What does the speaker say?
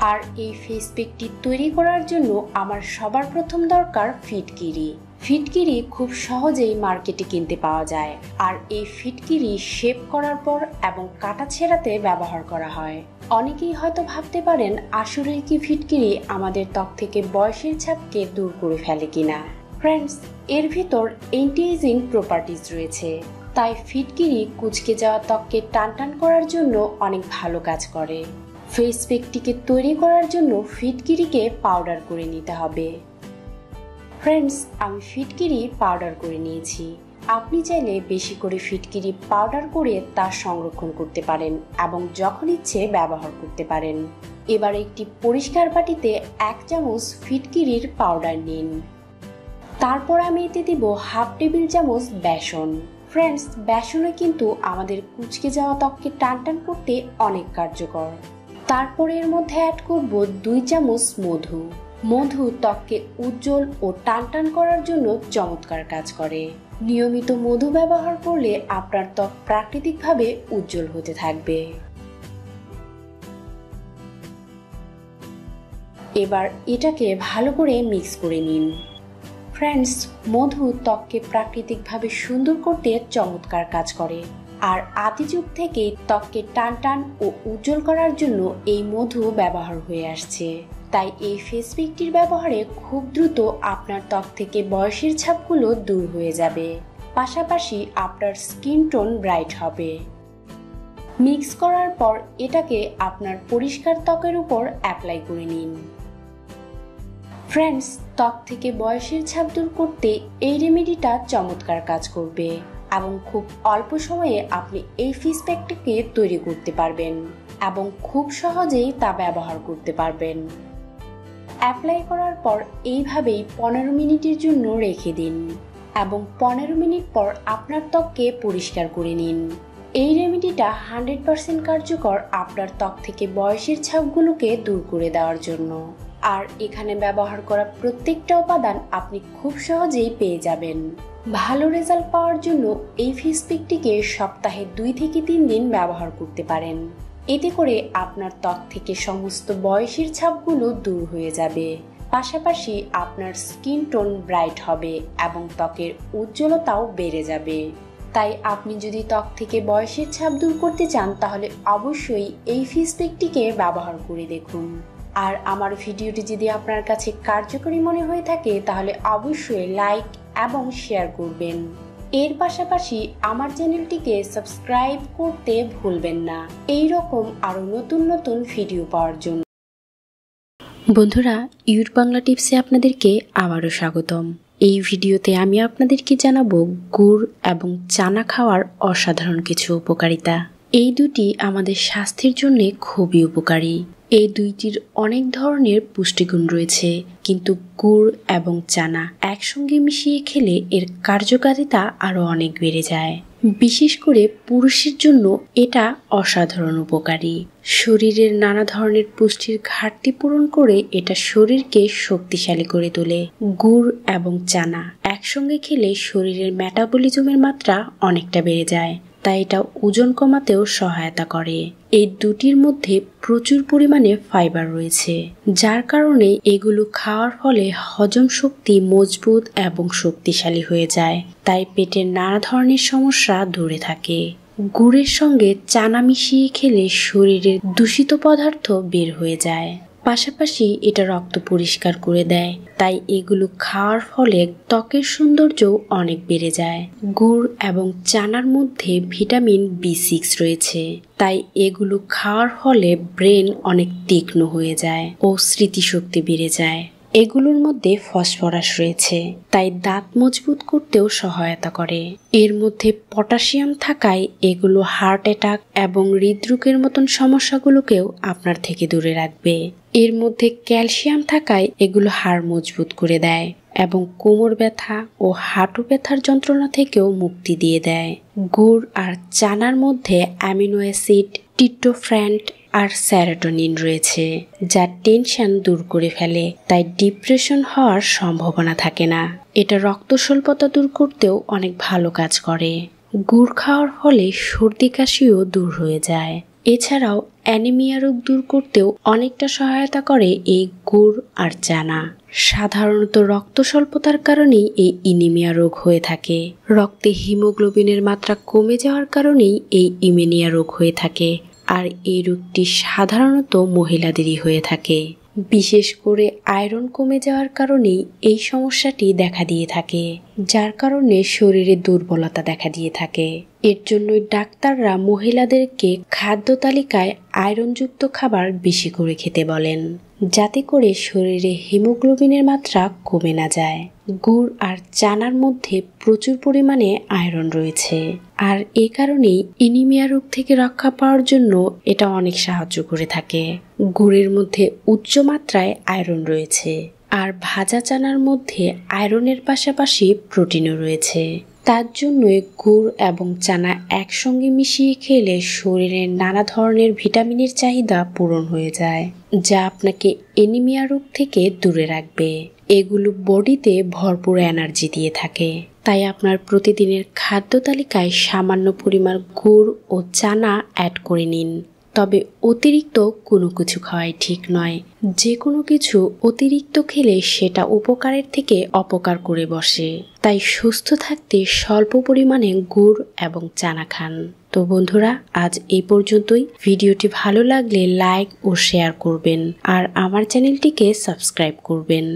আর এই ফেস প্যাকটি তৈরি করার জন্য আমার সবার প্রথম দরকার ফিটকিরি। ফিটকিরি খুব সহজেই মার্কেটে কিনতে পাওয়া যায়। আর এই ফিটকিরি শেপ করার পর এবং কাটা ছেঁড়াতে ব্যবহার করা হয়। অনেকেই হয়তো ভাবতে পারেন আসলে কি ফিটকিরি আমাদের ত্বক থেকে বয়সের ছাপকে দূর করে ফেলে কিনা। ফ্রেন্ডস, এর ভিতর অ্যান্টি এজিং প্রপার্টিজ রয়েছে, তাই ফিটকিরি কুঁচকে যাওয়া ত্বককে টানটান করার জন্য অনেক ভালো কাজ করে। ফেস প্যাকটিকে তৈরি করার জন্য ফিটকিরিকে পাউডার করে নিতে হবে। ফ্রেন্ডস, আমি ফিটকিরি পাউডার করে নিয়েছি। আপনি চাইলে বেশি করে ফিটকিরি পাউডার করে তা সংরক্ষণ করতে পারেন এবং যখন ইচ্ছে ব্যবহার করতে পারেন। এবার একটি পরিষ্কার বাটিতে 1 চামচ ফিটকিরির পাউডার নিন। তারপর আমি এতে দিব হাফ টেবিল চামচ বেসন। ফ্রেন্ডস, বেসনে কিন্তু আমাদের কুঁচকে যাওয়া ত্বককে টানটান করতে অনেক কার্যকর। তারপর এর মধ্যে অ্যাড করব 2 চামচ মধু। মধু ত্বককে উজ্জ্বল ও টানটান করার জন্য চমৎকার কাজ করে। নিয়মিত মধু ব্যবহার করলে আপনার ত্বক প্রাকৃতিকভাবে উজ্জ্বল হতে থাকবে। এবার এটাকে ভালো করে মিক্স করে নিন। ফ্রেন্ডস, মধু ত্বককে প্রাকৃতিকভাবে সুন্দর করতে চমৎকার কাজ করে। আর আদি যুগ থেকেই ত্বককে টানটান ও উজ্জ্বল করার জন্য এই মধু ব্যবহার হয়ে আসছে। তাই এই ফেস প্যাকটির ব্যবহারে খুব দ্রুত আপনার ত্বক থেকে বয়সের ছাপগুলো দূর হয়ে যাবে, পাশাপাশি আপনার স্কিন টোন ব্রাইট হবে। মিক্স করার পর এটাকে আপনার পরিষ্কার ত্বকের উপর অ্যাপ্লাই করে নিন। ফ্রেন্ডস, ত্বক থেকে বয়সের ছাপ দূর করতে এই রেমেডিটা চমৎকার কাজ করবে এবং খুব অল্প সময়ে আপনি এই ফেস প্যাকটিকে তৈরি করতে পারবেন এবং খুব সহজেই তা ব্যবহার করতে পারবেন। অ্যাপ্লাই করার পর এইভাবেই 15 মিনিটের জন্য রেখে দিন এবং 15 মিনিট পর আপনার ত্বককে পরিষ্কার করে নিন। এই রেমেডিটা 100% কার্যকর আপনার ত্বক থেকে বয়সের ছাপগুলোকে দূর করে দেওয়ার জন্য। আর এখানে ব্যবহার করা প্রত্যেকটা উপাদান আপনি খুব সহজেই পেয়ে যাবেন। ভালো রেজাল্ট পাওয়ার জন্য এই ফেস প্যাকটিকে সপ্তাহে 2 থেকে 3 দিন ব্যবহার করতে পারেন। এতে করে আপনার ত্বক থেকে সমস্ত বয়সের ছাপগুলো দূর হয়ে যাবে, পাশাপাশি আপনার স্কিন টোন ব্রাইট হবে এবং ত্বকের উজ্জ্বলতাও বেড়ে যাবে। তাই আপনি যদি ত্বক থেকে বয়সের ছাপ দূর করতে চান তাহলে অবশ্যই এই ফেস প্যাকটিকে ব্যবহার করে দেখুন। আর আমার ভিডিওটি যদি আপনার কাছে কার্যকরী মনে হয়ে থাকে তাহলে অবশ্যই লাইক এবং শেয়ার করবেন। এর পাশাপাশি আমার চ্যানেলটিকে সাবস্ক্রাইব করতে ভুলবেন না, এই রকম আরো নতুন নতুন ভিডিও পাওয়ার জন্য। বন্ধুরা, ইউর বাংলা টিপসে আপনাদেরকে আবারও স্বাগতম। এই ভিডিওতে আমি আপনাদেরকে জানাবো গুড় এবং চানা খাওয়ার অসাধারণ কিছু উপকারিতা। এই দুটি আমাদের স্বাস্থ্যের জন্য খুবই উপকারী। এই দুইটির অনেক ধরনের পুষ্টিগুণ রয়েছে, কিন্তু গুড় এবং চানা একসঙ্গে মিশিয়ে খেলে এর কার্যকারিতা আরো অনেক বেড়ে যায়। বিশেষ করে পুরুষের জন্য এটা অসাধারণ উপকারী। শরীরের নানা ধরনের পুষ্টির ঘাটতি পূরণ করে এটা শরীরকে শক্তিশালী করে তোলে। গুড় এবং চানা একসঙ্গে খেলে শরীরের মেটাবলিজমের মাত্রা অনেকটা বেড়ে যায়, তাই এটা ওজন কমাতেও সহায়তা করে। এই দুটির মধ্যে প্রচুর পরিমাণে ফাইবার রয়েছে, যার কারণে এগুলো খাওয়ার ফলে হজম শক্তি মজবুত এবং শক্তিশালী হয়ে যায়, তাই পেটের নানা ধরনের সমস্যা দূরে থাকে। গুড়ের সঙ্গে চানা মিশিয়ে খেলে শরীরের দূষিত পদার্থ বের হয়ে যায়, পাশাপাশি এটা রক্ত পরিষ্কার করে দেয়, তাই এগুলো খাওয়ার ফলে ত্বকের সৌন্দর্য অনেক বেড়ে যায়। গুড় এবং চানার মধ্যে ভিটামিন B6 রয়েছে, তাই এগুলো খাওয়ার ফলে ব্রেন অনেক তীক্ষ্ণ হয়ে যায় ও স্মৃতিশক্তি বেড়ে যায়। এগুলোর মধ্যে ফসফরাস রয়েছে, তাই দাঁত মজবুত করতেও সহায়তা করে। এর মধ্যে পটাশিয়াম থাকায় এগুলো হার্ট অ্যাটাক এবং হৃদরোগের মতন সমস্যাগুলোকেও আপনার থেকে দূরে রাখবে। এর মধ্যে ক্যালসিয়াম থাকায় এগুলো হাড় মজবুত করে দেয় এবং কোমর ব্যথা ও হাঁটু ব্যথার যন্ত্রণা থেকেও মুক্তি দিয়ে দেয়। গুড় আর চানার মধ্যে অ্যামিনো অ্যাসিড, ট্রিপ্টোফ্যান আর সেরোটোনিন রয়েছে, যা টেনশন দূর করে ফেলে, তাই ডিপ্রেশন হওয়ার সম্ভাবনা থাকে না। এটা রক্ত স্বল্পতা দূর করতেও অনেক ভালো কাজ করে। গুড় খাওয়ার ফলে সর্দি কাশিও দূর হয়ে যায়। এছাড়াও অ্যানিমিয়া রোগ দূর করতেও অনেকটা সহায়তা করে এই গুড় আর চানা। সাধারণত রক্ত স্বল্পতার কারণেই এই অ্যানিমিয়া রোগ হয়ে থাকে। রক্তে হিমোগ্লোবিনের মাত্রা কমে যাওয়ার কারণেই এই অ্যানিমিয়া রোগ হয়ে থাকে। আর এই রোগটি সাধারণত মহিলাদেরই হয়ে থাকে। বিশেষ করে আয়রন কমে যাওয়ার কারণেই এই সমস্যাটি দেখা দিয়ে থাকে, যার কারণে শরীরে দুর্বলতা দেখা দিয়ে থাকে। এর জন্যই ডাক্তাররা মহিলাদেরকে খাদ্য তালিকায় আয়রনযুক্ত খাবার বেশি করে খেতে বলেন, যাতে করে শরীরে হিমোগ্লোবিনের মাত্রা কমে না যায়। গুড় আর চানার মধ্যে প্রচুর পরিমাণে আয়রন রয়েছে, আর এ কারণেই অ্যানিমিয়া রোগ থেকে রক্ষা পাওয়ার জন্য এটা অনেক সাহায্য করে থাকে। গুড়ের মধ্যে উচ্চ মাত্রায় আয়রন রয়েছে, আর ভাজা চানার মধ্যে আয়রনের পাশাপাশি প্রোটিনও রয়েছে। তার জন্যই গুড় এবং চানা একসঙ্গে মিশিয়ে খেলে শরীরের নানা ধরনের ভিটামিনের চাহিদা পূরণ হয়ে যায়, যা আপনাকে অ্যানিমিয়া রোগ থেকে দূরে রাখবে। এগুলো বডিতে ভরপুর এনার্জি দিয়ে থাকে। তাই আপনার প্রতিদিনের খাদ্য তালিকায় সামান্য পরিমাণ গুড় ও চানা অ্যাড করে নিন। তবে অতিরিক্ত কোনো কিছু খাওয়াই ঠিক নয়। যে কোনো কিছু অতিরিক্ত খেলে সেটা উপকারের থেকে অপকার করে বসে। তাই সুস্থ থাকতে স্বল্প পরিমাণে গুড় এবং চানা খান। তো বন্ধুরা, আজ এই পর্যন্তই। ভিডিওটি ভালো লাগলে লাইক ও শেয়ার করবেন, আর আমার চ্যানেলটিকে সাবস্ক্রাইব করবেন।